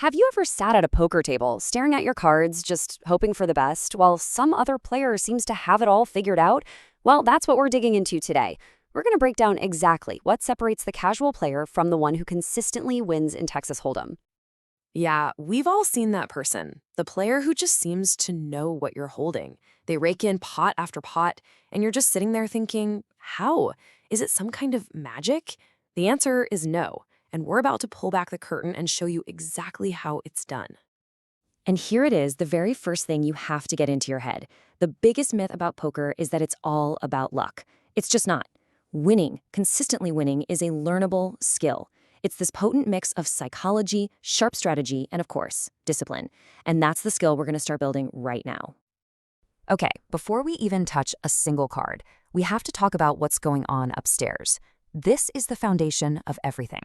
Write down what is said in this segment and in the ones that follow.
Have you ever sat at a poker table, staring at your cards, just hoping for the best, while some other player seems to have it all figured out? Well, that's what we're digging into today. We're going to break down exactly what separates the casual player from the one who consistently wins in Texas Hold'em. Yeah, we've all seen that person, the player who just seems to know what you're holding. They rake in pot after pot, and you're just sitting there thinking, how? Is it some kind of magic? The answer is no, and we're about to pull back the curtain and show you exactly how it's done. And here it is, the very first thing you have to get into your head. The biggest myth about poker is that it's all about luck. It's just not. Winning, consistently winning, is a learnable skill. It's this potent mix of psychology, sharp strategy, and of course, discipline. And that's the skill we're going to start building right now. Okay, before we even touch a single card, we have to talk about what's going on upstairs. This is the foundation of everything.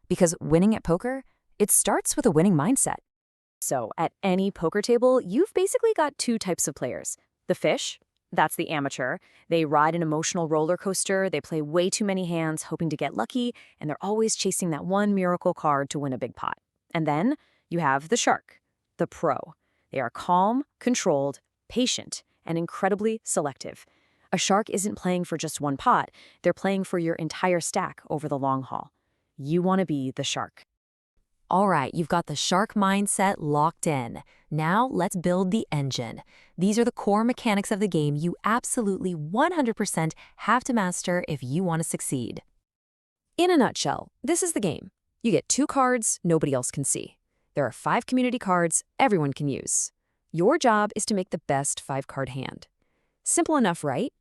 Because winning at poker, it starts with a winning mindset. So at any poker table, you've basically got two types of players. The fish, that's the amateur. They ride an emotional roller coaster, they play way too many hands hoping to get lucky, and they're always chasing that one miracle card to win a big pot. And then you have the shark, the pro. They are calm, controlled, patient, and incredibly selective. A shark isn't playing for just one pot, they're playing for your entire stack over the long haul. You want to be the shark. All right, you've got the shark mindset locked in. Now let's build the engine. These are the core mechanics of the game you absolutely 100% have to master if you want to succeed. In a nutshell, this is the game. You get 2 cards nobody else can see. There are 5 community cards everyone can use. Your job is to make the best 5-card hand. Simple enough, right?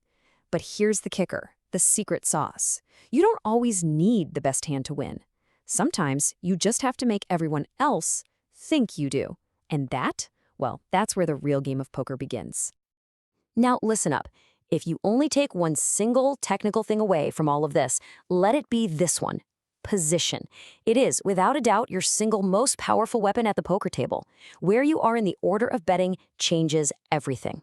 But here's the kicker, the secret sauce. You don't always need the best hand to win. Sometimes you just have to make everyone else think you do. And that, well, that's where the real game of poker begins. Now listen up. If you only take one single technical thing away from all of this, let it be this one: position. It is, without a doubt, your single most powerful weapon at the poker table. Where you are in the order of betting changes everything.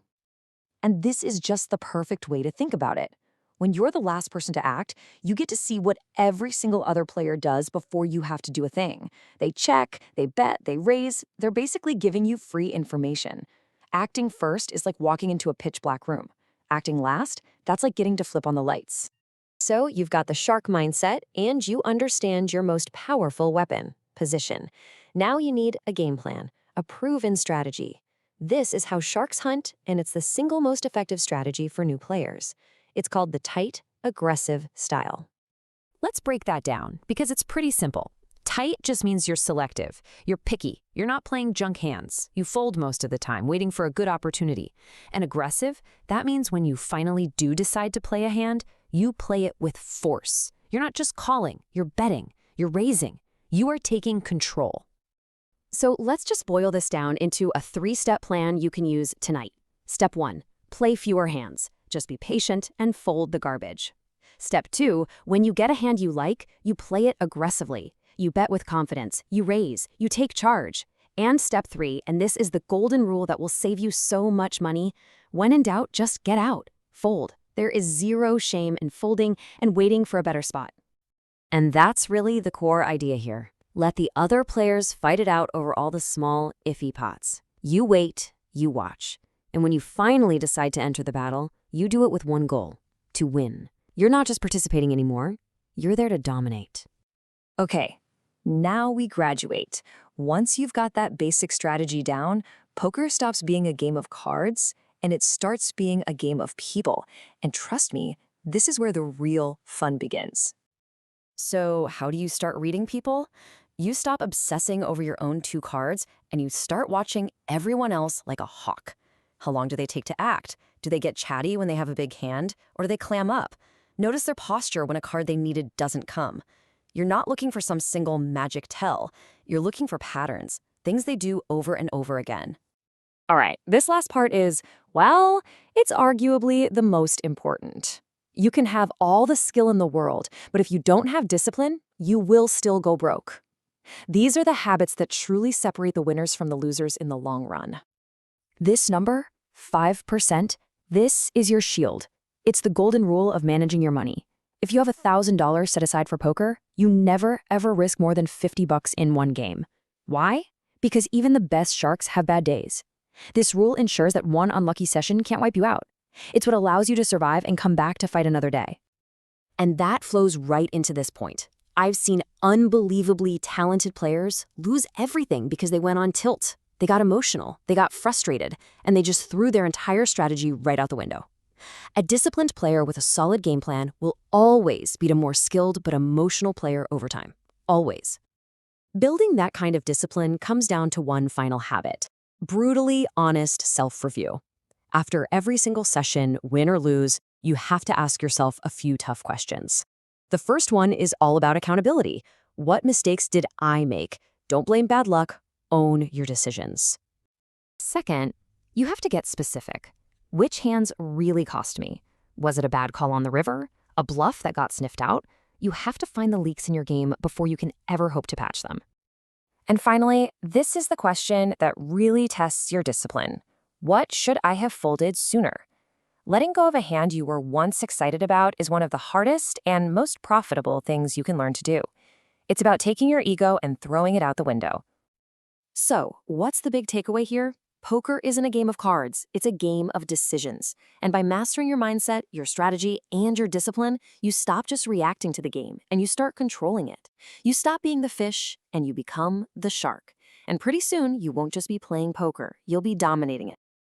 And this is just the perfect way to think about it. When you're the last person to act, you get to see what every single other player does before you have to do a thing. They check, they bet, they raise. They're basically giving you free information. Acting first is like walking into a pitch black room. Acting last, that's like getting to flip on the lights. So you've got the shark mindset and you understand your most powerful weapon, position. Now you need a game plan, a proven strategy. This is how sharks hunt, and it's the single most effective strategy for new players. It's called the tight, aggressive style. Let's break that down, because it's pretty simple. Tight just means you're selective. You're picky. You're not playing junk hands. You fold most of the time, waiting for a good opportunity. And aggressive, that means when you finally do decide to play a hand, you play it with force. You're not just calling, you're betting, you're raising. You are taking control. So let's just boil this down into a 3-step plan you can use tonight. Step 1, play fewer hands. Just be patient and fold the garbage. Step 2, when you get a hand you like, you play it aggressively. You bet with confidence, you raise, you take charge. And step 3, and this is the golden rule that will save you so much money: when in doubt, just get out, fold. There is zero shame in folding and waiting for a better spot. And that's really the core idea here. Let the other players fight it out over all the small, iffy pots. You wait, you watch. And when you finally decide to enter the battle, you do it with one goal: to win. You're not just participating anymore, you're there to dominate. Okay, now we graduate. Once you've got that basic strategy down, poker stops being a game of cards and it starts being a game of people. And trust me, this is where the real fun begins. So how do you start reading people? You stop obsessing over your own 2 cards and you start watching everyone else like a hawk. How long do they take to act? Do they get chatty when they have a big hand? Or do they clam up? Notice their posture when a card they needed doesn't come. You're not looking for some single magic tell. You're looking for patterns, things they do over and over again. All right, this last part is, well, it's arguably the most important. You can have all the skill in the world, but if you don't have discipline, you will still go broke. These are the habits that truly separate the winners from the losers in the long run. This number, 5%, this is your shield. It's the golden rule of managing your money. If you have $1,000 set aside for poker, you never, ever risk more than $50 in one game. Why? because even the best sharks have bad days. This rule ensures that one unlucky session can't wipe you out. It's what allows you to survive and come back to fight another day. And that flows right into this point. I've seen unbelievably talented players lose everything because they went on tilt. They got emotional, they got frustrated, and they just threw their entire strategy right out the window. A disciplined player with a solid game plan will always beat a more skilled but emotional player over time. Always. Building that kind of discipline comes down to one final habit: brutally honest self-review. After every single session, win or lose, you have to ask yourself a few tough questions. The first one is all about accountability. What mistakes did I make? Don't blame bad luck. Own your decisions. Second, you have to get specific. Which hands really cost me? Was it a bad call on the river? A bluff that got sniffed out? You have to find the leaks in your game before you can ever hope to patch them. And finally, this is the question that really tests your discipline. What should I have folded sooner? Letting go of a hand you were once excited about is one of the hardest and most profitable things you can learn to do. It's about taking your ego and throwing it out the window. So, what's the big takeaway here? Poker isn't a game of cards, it's a game of decisions. And by mastering your mindset, your strategy, and your discipline, you stop just reacting to the game and you start controlling it. You stop being the fish and you become the shark. And pretty soon, you won't just be playing poker, you'll be dominating it.